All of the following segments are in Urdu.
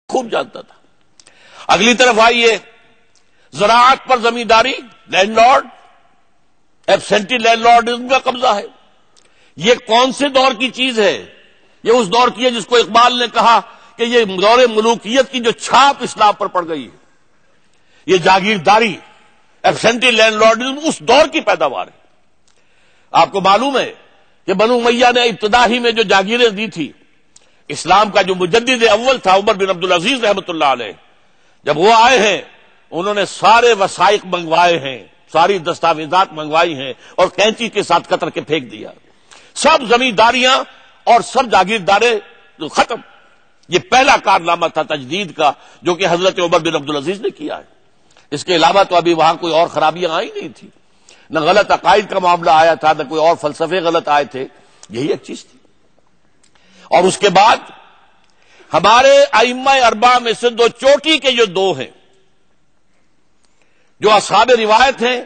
خوب جانتا تھا. اگلی طرف آئیے, زراعت پر زمینداری, لینڈ لارڈ, ایبسینٹی لینڈ لارڈزم کا قبضہ ہے. یہ کون سے دور کی چیز ہے؟ یہ اس دور کی ہے جس کو اقبال نے کہا کہ یہ دور ملوکیت کی جو چھاپ اسلام پر پڑ گئی ہے. یہ جاگیرداری, ایبسینٹی لینڈ لارڈزم اس دور کی پیداوار ہے. آپ کو معلوم ہے کہ بنو امیہ نے ابتدا ہی میں جو جاگیریں دی تھی, اسلام کا جو مجدد اول تھا عمر بن عبدالعزیز رحمۃ اللہ علیہ, جب وہ آئے ہیں انہوں نے سارے وثائق منگوائے ہیں, ساری دستاویزات منگوائی ہیں اور کینچی کے ساتھ قطر کے پھینک دیا. سب زمینداریاں اور سب جاگیرداریں ختم. یہ پہلا کارنامہ تھا تجدید کا جو کہ حضرت عمر بن عبدالعزیز نے کیا ہے. اس کے علاوہ تو ابھی وہاں کوئی اور خرابیاں آئی نہیں تھی, نہ غلط عقائد کا معاملہ آیا تھا, نہ کوئی اور فلسفے غلط آئے تھے. یہی ایک چیز تھی. اور اس کے بعد ہمارے ائمہ اربعہ میں سے دو چوٹی کے جو دو ہیں جو اصحاب روایت ہیں,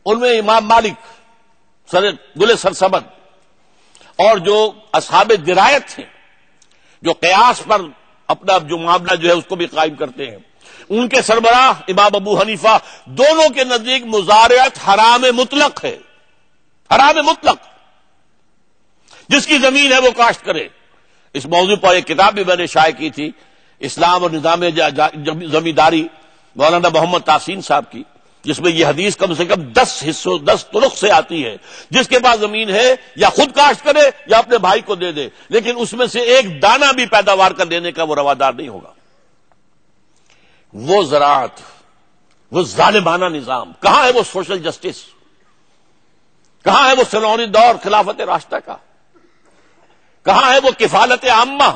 ان میں امام مالک گل سرسبد اور جو اصحاب درایت ہیں جو قیاس پر اپنا جو معاملہ جو ہے اس کو بھی قائم کرتے ہیں, ان کے سربراہ امام ابو حنیفہ, دونوں کے نزدیک مزارعت حرام مطلق ہے. حرام مطلق, جس کی زمین ہے وہ کاشت کرے. اس موضوع پر ایک کتاب بھی میں نے شائع کی تھی, اسلام اور نظام زمینداری, مولانا محمد تحسین صاحب کی, جس میں یہ حدیث کم سے کم 10 طرق سے آتی ہے. جس کے پاس زمین ہے یا خود کاشت کرے یا اپنے بھائی کو دے دے, لیکن اس میں سے ایک دانہ بھی پیداوار کا دینے کا وہ روادار نہیں ہوگا. وہ زراعت, وہ ظالمانہ نظام, کہاں ہے وہ سوشل جسٹس؟ کہاں ہے وہ سلونی دور خلافت راشدہ کا؟ کہاں ہے وہ کفالت عامہ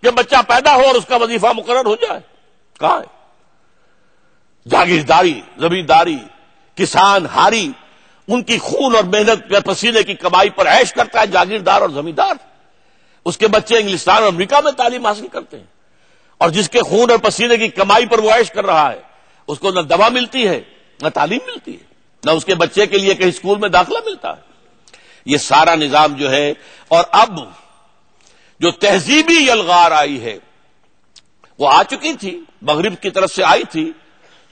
کہ بچہ پیدا ہو اور اس کا وظیفہ مقرر ہو جائے؟ کہاں ہے؟ جاگیرداری, زمینداری, کسان ہاری, ان کی خون اور محنت پسینے کی کمائی پر عیش کرتا ہے جاگیردار اور زمیندار. اس کے بچے انگلستان اور امریکہ میں تعلیم حاصل کرتے ہیں, اور جس کے خون اور پسینے کی کمائی پر وہ عیش کر رہا ہے اس کو نہ دوا ملتی ہے نہ تعلیم ملتی ہے, نہ اس کے بچے کے لیے کہیں اسکول میں داخلہ ملتا ہے. یہ سارا نظام جو ہے, اور اب جو تہذیبی یلغار آئی ہے وہ آ چکی تھی, مغرب کی طرف سے آئی تھی.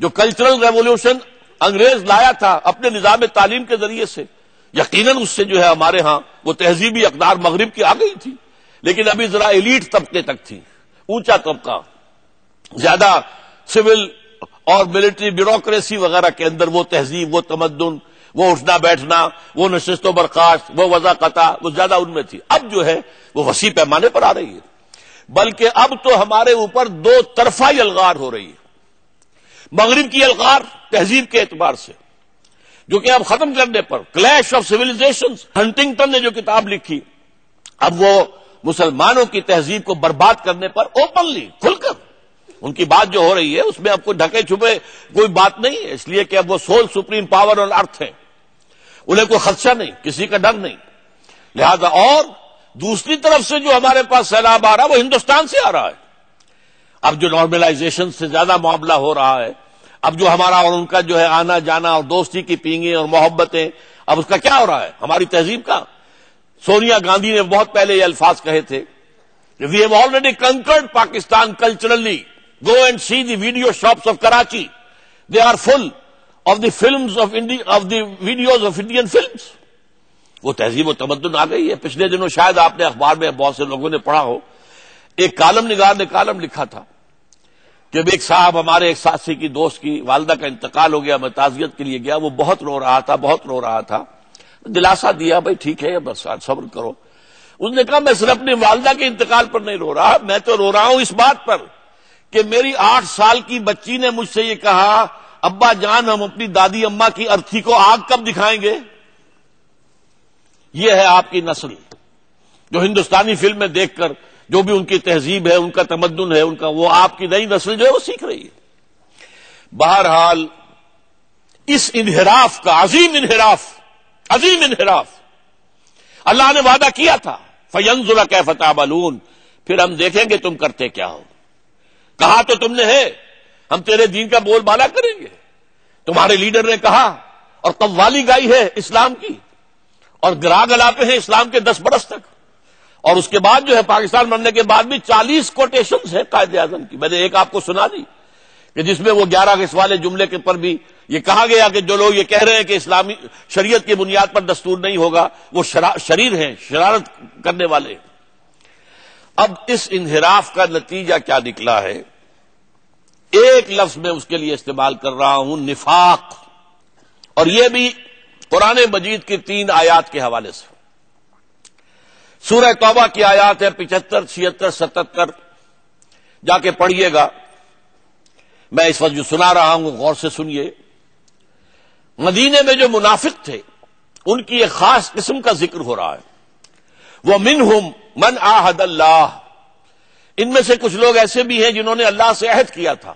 جو کلچرل ریولوشن انگریز لایا تھا اپنے نظام تعلیم کے ذریعے سے, یقیناً اس سے جو ہے ہمارے ہاں وہ تہذیبی اقدار مغرب کی آ گئی تھی, لیکن ابھی ذرا ایلیٹ طبقے تک تھی, اونچا طبقہ, زیادہ سول اور ملٹری بیوروکریسی وغیرہ کے اندر وہ تہذیب, وہ تمدن, وہ اٹھنا بیٹھنا, وہ نشست و برخاست, وہ وضاقتہ, وہ زیادہ ان میں تھی. اب جو ہے وہ وسیع پیمانے پر آ رہی ہے, بلکہ اب تو ہمارے اوپر دو طرفہ یلغار ہو رہی ہے. مغرب کی یلغار تہذیب کے اعتبار سے جو کہ اب ختم کرنے پر, کلیش آف سیویلائزیشنز, ہنٹنگٹن نے جو کتاب لکھی, اب وہ مسلمانوں کی تہذیب کو برباد کرنے پر اوپنلی کھل کر ان کی بات جو ہو رہی ہے اس میں اب کوئی ڈھکے چھپے کوئی بات نہیں ہے, اس لیے کہ اب وہ سول سپریم پاور اور ارتھ ہے, انہیں کوئی خدشہ نہیں, کسی کا ڈر نہیں. لہذا اور دوسری طرف سے جو ہمارے پاس سیلاب آ رہا ہے وہ ہندوستان سے آ رہا ہے. اب جو نارملائزیشن سے زیادہ معاملہ ہو رہا ہے, اب جو ہمارا اور ان کا جو ہے آنا جانا اور دوستی کی پینگیں اور محبتیں, اب اس کا کیا ہو رہا ہے؟ ہماری تہذیب کا. سونیا گاندھی نے بہت پہلے یہ الفاظ کہے تھے, we have already conquered Pakistan culturally, go and see the video shops of Karachi, they are full of the films of the videos of Indian films. وہ تہذیب و تمدن آ گئی ہے. پچھلے دنوں شاید آپ نے اخبار میں بہت سے لوگوں نے پڑھا ہو, ایک کالم نگار نے کالم لکھا تھا کہ ایک صاحب ہمارے ایک ساتھی کی دوست کی والدہ کا انتقال ہو گیا, میں تعزیت کے لیے گیا, وہ بہت رو رہا تھا. دلاسا دیا, بھائی ٹھیک ہے بس صبر کرو. اس نے کہا میں صرف اپنی والدہ کے انتقال پر نہیں رو رہا, میں تو رو رہا ہوں اس بات پر کہ میری 8 سال کی بچی نے مجھ سے یہ کہا, ابا جان ہم اپنی دادی اماں کی ارتھی کو آگ کب دکھائیں گے. یہ ہے آپ کی نسل جو ہندوستانی فلمیں دیکھ کر جو بھی ان کی تہذیب ہے, ان کا تمدن ہے, ان کا, وہ آپ کی نئی نسل جو ہے وہ سیکھ رہی ہے. بہرحال اس انحراف کا عظیم انحراف اللہ نے وعدہ کیا تھا, فَيَنظُرَ كَيْفَ تَعْمَلُونَ, پھر ہم دیکھیں گے تم کرتے کیا ہو. کہا تو تم نے ہے ہم تیرے دین کا بول بالا کریں گے, تمہارے لیڈر نے کہا, اور قوالی گائی ہے اسلام کی, اور گرا گلاتے ہیں اسلام کے 10 برس تک, اور اس کے بعد جو ہے پاکستان بننے کے بعد بھی 40 کوٹیشنز ہیں قائد اعظم کی. میں نے ایک آپ کو سنا دی کہ جس میں وہ 11 اگست والے جملے کے پر بھی یہ کہا گیا کہ جو لوگ یہ کہہ رہے ہیں کہ اسلامی شریعت کی بنیاد پر دستور نہیں ہوگا وہ شریر ہیں، شرارت کرنے والے. اب اس انحراف کا نتیجہ کیا نکلا ہے؟ ایک لفظ میں اس کے لیے استعمال کر رہا ہوں، نفاق. اور یہ بھی قرآن مجید کی 3 آیات کے حوالے سے. سورہ توبہ کی آیات ہے 75، 76، 77. جا کے پڑھیے گا. میں اس وقت جو سنا رہا ہوں غور سے سنیے. مدینے میں جو منافق تھے ان کی ایک خاص قسم کا ذکر ہو رہا ہے. وہ منہم من عاہد اللہ، ان میں سے کچھ لوگ ایسے بھی ہیں جنہوں نے اللہ سے عہد کیا تھا.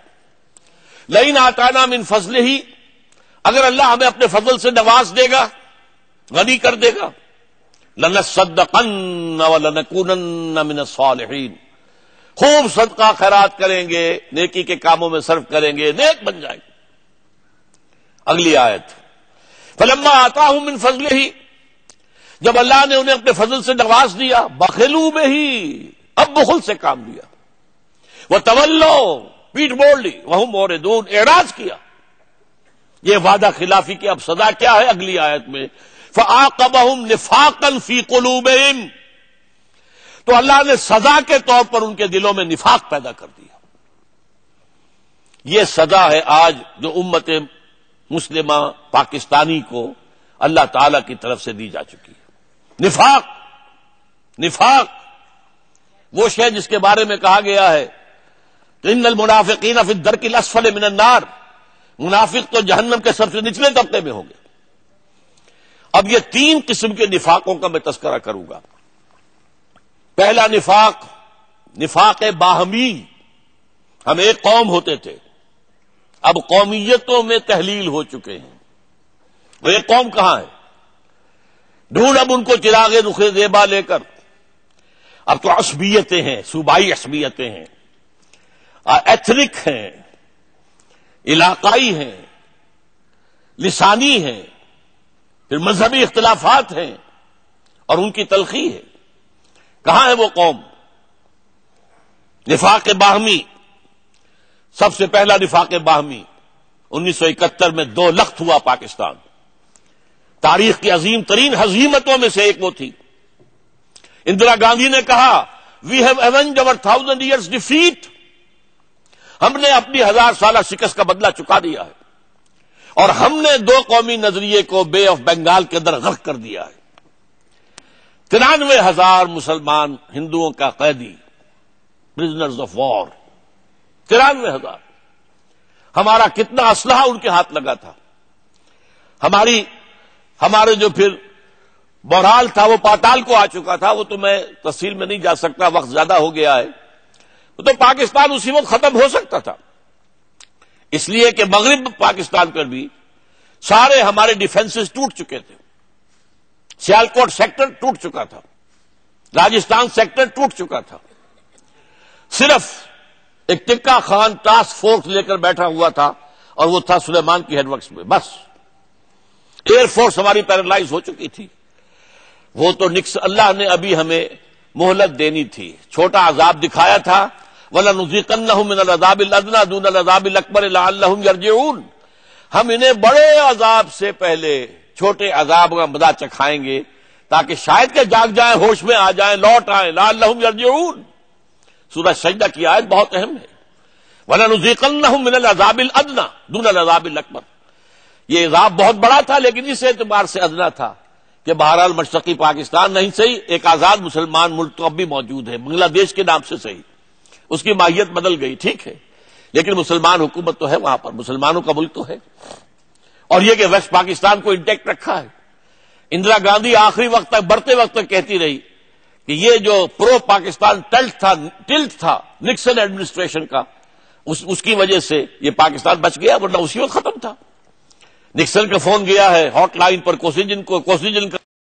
لئن آتانا من فضلہ، اگر اللہ ہمیں اپنے فضل سے نواز دے گا، غنی کر دے گا، لنصدقن ولنکونن من الصالحین، خوب صدقہ خیرات کریں گے، نیکی کے کاموں میں صرف کریں گے، نیک بن جائیں گے. اگلی آیت، فلما آتاہم من فضلہ، جب اللہ نے انہیں اپنے فضل سے نواز دیا، بخلوا بہ، اب بخل سے کام لیا. وتولوا، پیٹ موڑ لی، وہم موردون، اعراض کیا. یہ وعدہ خلافی کی اب سزا کیا ہے؟ اگلی آیت میں فعاقبہم نفاقا فی قلوبہم، تو اللہ نے سزا کے طور پر ان کے دلوں میں نفاق پیدا کر دیا. یہ سزا ہے آج جو امت مسلمہ پاکستانی کو اللہ تعالی کی طرف سے دی جا چکی ہے. نفاق، نفاق وہ شے جس کے بارے میں کہا گیا ہے ان المنافقین فی الدرک الاسفل من النار، منافق تو جہنم کے سب سے نچلے طبقے میں ہوں گے. اب یہ 3 قسم کے نفاقوں کا میں تذکرہ کروں گا. پہلا نفاق، نفاق باہمی. ہم ایک قوم ہوتے تھے، اب قومیتوں میں تحلیل ہو چکے ہیں. وہ ایک قوم کہاں ہے؟ ڈھونڈ اب ان کو چراغ رخ زیبا لے کر. اب تو عصبیتیں ہیں، صوبائی عصبیتیں ہیں، ایتھنک ہیں، علاقائی ہیں، لسانی ہیں، پھر مذہبی اختلافات ہیں اور ان کی تلخی ہے. کہاں ہے وہ قوم؟ نفاق باہمی. سب سے پہلا نفاق باہمی 1971 میں 2 لخت ہوا پاکستان. تاریخ کی عظیم ترین ہزیمتوں میں سے ایک وہ تھی. اندرا گاندھی نے کہا وی ہیو ایونجڈ اور 1000 years defeat، ہم نے اپنی 1000 سالہ شکست کا بدلہ چکا دیا ہے اور ہم نے 2 قومی نظریے کو بے آف بنگال کے اندر غرق کر دیا ہے. 93,000 مسلمان ہندوؤں کا قیدی، پرزنرز آف وار، 93,000. ہمارا کتنا اسلحہ ان کے ہاتھ لگا تھا. ہمارے جو پھر بہرحال تھا وہ پاتال کو آ چکا تھا. وہ تو میں تفصیل میں نہیں جا سکتا، وقت زیادہ ہو گیا ہے. تو پاکستان اسی وقت ختم ہو سکتا تھا، اس لیے کہ مغرب پاکستان پر بھی سارے ہمارے ڈیفنسز ٹوٹ چکے تھے. سیالکوٹ سیکٹر ٹوٹ چکا تھا، راجستھان سیکٹر ٹوٹ چکا تھا. صرف ایک ٹکا خان ٹاسک فورس لے کر بیٹھا ہوا تھا اور وہ تھا سلیمان کی ہیڈ ورکس میں. بس ایئر فورس ہماری پیرالائز ہو چکی تھی. وہ تو اللہ نے ابھی ہمیں مہلت دینی تھی. چھوٹا عذاب دکھایا تھا، وَلَنُذِيقَنَّهُم مِّنَ الْعَذَابِ الْأَدْنَىٰ دُونَ الْعَذَابِ الْأَكْبَرِ لَعَلَّهُمْ يَرْجِعُونَ. ہم انہیں بڑے عذاب سے پہلے چھوٹے عذاب کا مزہ چکھائیں گے تاکہ شاید کہ جاگ جائیں، ہوش میں آ جائیں، لوٹ آئیں. لَعَلَّهُمْ يَرْجِعُونَ. سورہ سجدہ کی آیت بہت اہم ہے. وَلَنُذِيقَنَّهُم مِّنَ الْعَذَابِ الْأَدْنَىٰ دُونَ الْعَذَابِ الْأَكْبَرِ. یہ عذاب بہت بڑا تھا لیکن اس اعتبار سے ادنا تھا کہ بہرحال مشرقی پاکستان نہیں صحیح، ایک آزاد مسلمان ملک تو اب بھی موجود ہے، بنگلہ دیش کے نام سے صحیح. اس کی ماہیت بدل گئی، ٹھیک ہے، لیکن مسلمان حکومت تو ہے وہاں پر، مسلمانوں کا ملک تو ہے. اور یہ کہ ویسٹ پاکستان کو انٹیکٹ رکھا ہے. اندرا گاندھی آخری وقت تک، بڑھتے وقت تک کہتی رہی کہ یہ جو پرو پاکستان ٹلٹ تھا نکسن ایڈمنسٹریشن کا، اس کی وجہ سے یہ پاکستان بچ گیا، ورنہ اسی وقت ختم تھا. نکسن کا فون گیا ہے ہاٹ لائن پر کوسیجن کا